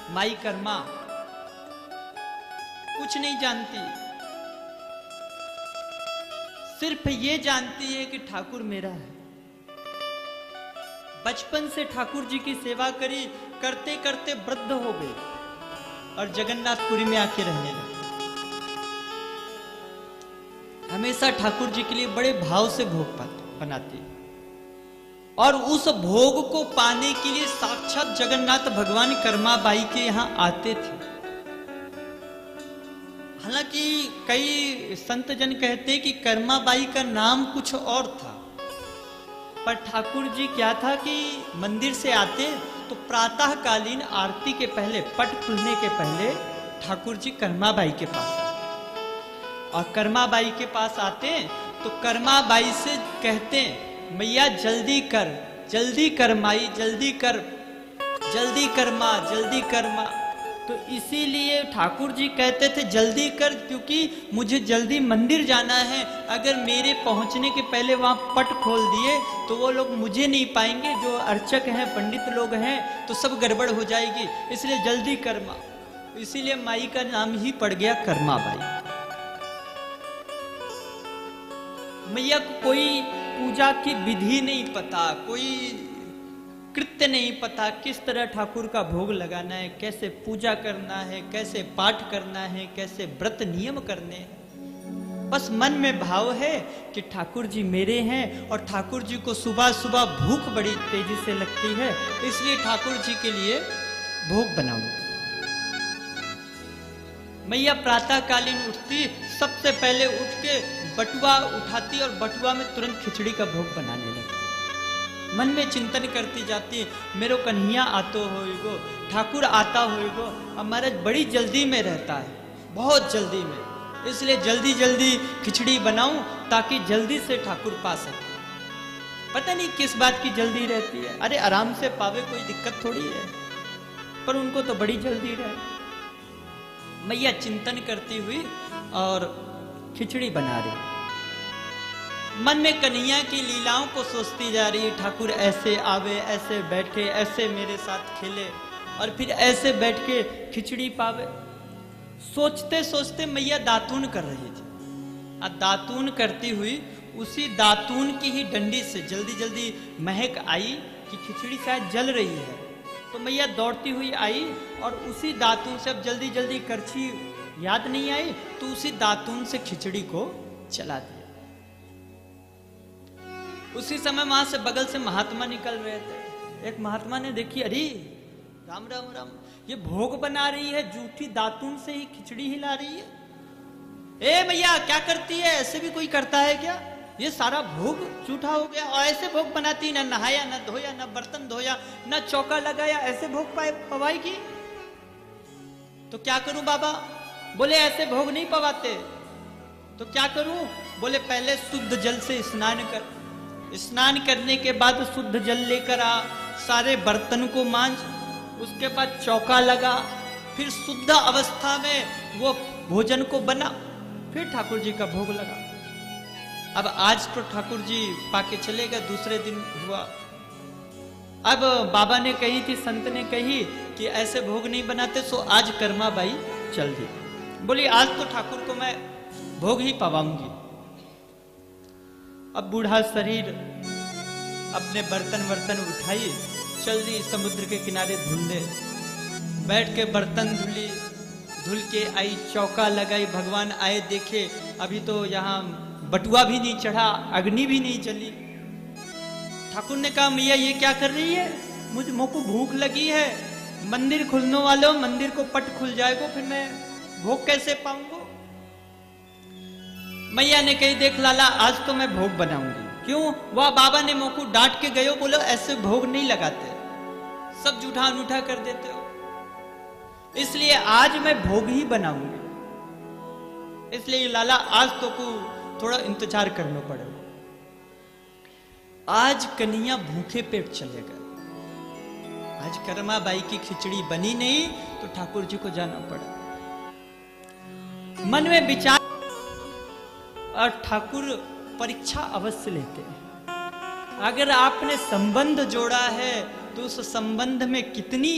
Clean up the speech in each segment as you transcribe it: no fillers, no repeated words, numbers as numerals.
माई कर्मा कुछ नहीं जानती, सिर्फ ये जानती है कि ठाकुर मेरा है। बचपन से ठाकुर जी की सेवा करी, करते करते वृद्ध हो गई और जगन्नाथपुरी में आके रहने लगी। हमेशा ठाकुर जी के लिए बड़े भाव से भोग बनाती और उस भोग को पाने के लिए साक्षात जगन्नाथ भगवान कर्माबाई के यहां आते थे। हालांकि कई संत जन कहते कि कर्माबाई का नाम कुछ और था, पर ठाकुर जी क्या था कि मंदिर से आते तो प्रातः कालीन आरती के पहले, पट खुलने के पहले ठाकुर जी कर्माबाई के पास आते और कर्माबाई के पास आते तो कर्माबाई से कहते, मैया जल्दी कर माई, जल्दी कर माँ, जल्दी कर माँ। तो इसीलिए ठाकुर जी कहते थे जल्दी कर, क्योंकि मुझे जल्दी मंदिर जाना है। अगर मेरे पहुंचने के पहले वहां पट खोल दिए तो वो लोग मुझे नहीं पाएंगे, जो अर्चक हैं, पंडित लोग हैं, तो सब गड़बड़ हो जाएगी, इसलिए जल्दी कर माँ। इसीलिए माई का नाम ही पड़ गया कर्माबाई। मैया को कोई पूजा की विधि नहीं पता, कोई कृत्य नहीं पता, किस तरह ठाकुर का भोग लगाना है, कैसे पूजा करना है, कैसे पाठ करना है, कैसे व्रत नियम करने हैं। बस मन में भाव है कि ठाकुर जी मेरे हैं और ठाकुर जी को सुबह सुबह भूख बड़ी तेजी से लगती है, इसलिए ठाकुर जी के लिए भोग बनाऊंगा। मैया प्रातः कालीन उठती, सबसे पहले उठ के बटुआ उठाती और बटुआ में तुरंत खिचड़ी का भोग बनाने लगती। मन में चिंतन करती जाती, मेरो कन्हैया आतो होइगो, ठाकुर आता होइगो। अब महाराज बड़ी जल्दी में रहता है, बहुत जल्दी में, इसलिए जल्दी जल्दी खिचड़ी बनाऊं ताकि जल्दी से ठाकुर पा सके। पता नहीं किस बात की जल्दी रहती है, अरे आराम से पावे कोई दिक्कत थोड़ी है, पर उनको तो बड़ी जल्दी रहती। मैया चिंतन करती हुई और खिचड़ी बना रही, मन में कन्हैया की लीलाओं को सोचती जा रही। ठाकुर ऐसे आवे, ऐसे बैठे, ऐसे मेरे साथ खेले और फिर ऐसे बैठ के खिचड़ी पावे। सोचते सोचते मैया दातून कर रही थी और दातून करती हुई उसी दातून की ही डंडी से जल्दी जल्दी महक आई कि खिचड़ी शायद जल रही है। तो मैया दौड़ती हुई आई और उसी दातून से, अब जल्दी जल्दी करछी याद नहीं आई, तो उसी दातून से खिचड़ी को चला दिया। उसी समय वहां से बगल से महात्मा निकल रहे थे। एक महात्मा ने देखी, अरे राम राम राम, ये भोग बना रही है, जूठी दातून से ही खिचड़ी हिला रही है। ए मैया क्या करती है, ऐसे भी कोई करता है क्या? ये सारा भोग झूठा हो गया। और ऐसे भोग बनाती, ना नहाया, ना धोया, ना बर्तन धोया, ना चौका लगाया, ऐसे भोग पवाएगी। तो क्या करूं बाबा? बोले ऐसे भोग नहीं पवाते। तो क्या करूं? बोले पहले शुद्ध जल से स्नान कर, स्नान करने के बाद शुद्ध जल लेकर आ, सारे बर्तन को मांज, उसके बाद चौका लगा, फिर शुद्ध अवस्था में वो भोजन को बना, फिर ठाकुर जी का भोग लगा। अब आज तो ठाकुर जी पाके चले गए, दूसरे दिन हुआ। अब बाबा ने कही थी, संत ने कही कि ऐसे भोग नहीं बनाते, सो आज कर्माबाई चल दी। बोली आज तो ठाकुर को मैं भोग ही पवाऊंगी। अब बूढ़ा शरीर अपने बर्तन वर्तन उठाई, चल दी समुद्र के किनारे धुलने, बैठ के बर्तन धुल के आई, चौका लगाई। भगवान आए, देखे अभी तो यहाँ बटुआ भी नहीं चढ़ा, अग्नि भी नहीं जली। ठाकुर ने कहा मैया ये क्या कर रही है? मुझको भूख लगी है, मंदिर खुलने वालों, मंदिर को पट खुल जाएगा, फिर मैं भोग कैसे पाऊंगा? मैया ने कही देख लाला, आज तो मैं भोग बनाऊंगी। क्यों? वह बाबा ने मोको डांट के गयो, बोलो ऐसे भोग नहीं लगाते, सब जूठा अनूठा कर देते हो, इसलिए आज मैं भोग ही बनाऊंगी। इसलिए लाला आज तो को थोड़ा इंतजार करना पड़ेगा। आज कन्हैया भूखे पेट चले गए। आज कर्माबाई की खिचड़ी बनी नहीं तो ठाकुर जी को जाना पड़ा। मन में विचार, और ठाकुर परीक्षा अवश्य लेते हैं। अगर आपने संबंध जोड़ा है तो उस संबंध में कितनी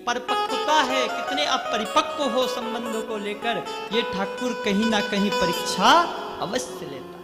परिपक्वता है, कितने अपरिपक्व हो संबंधों को लेकर, ये ठाकुर कहीं ना कहीं परीक्षा अवश्य लेते।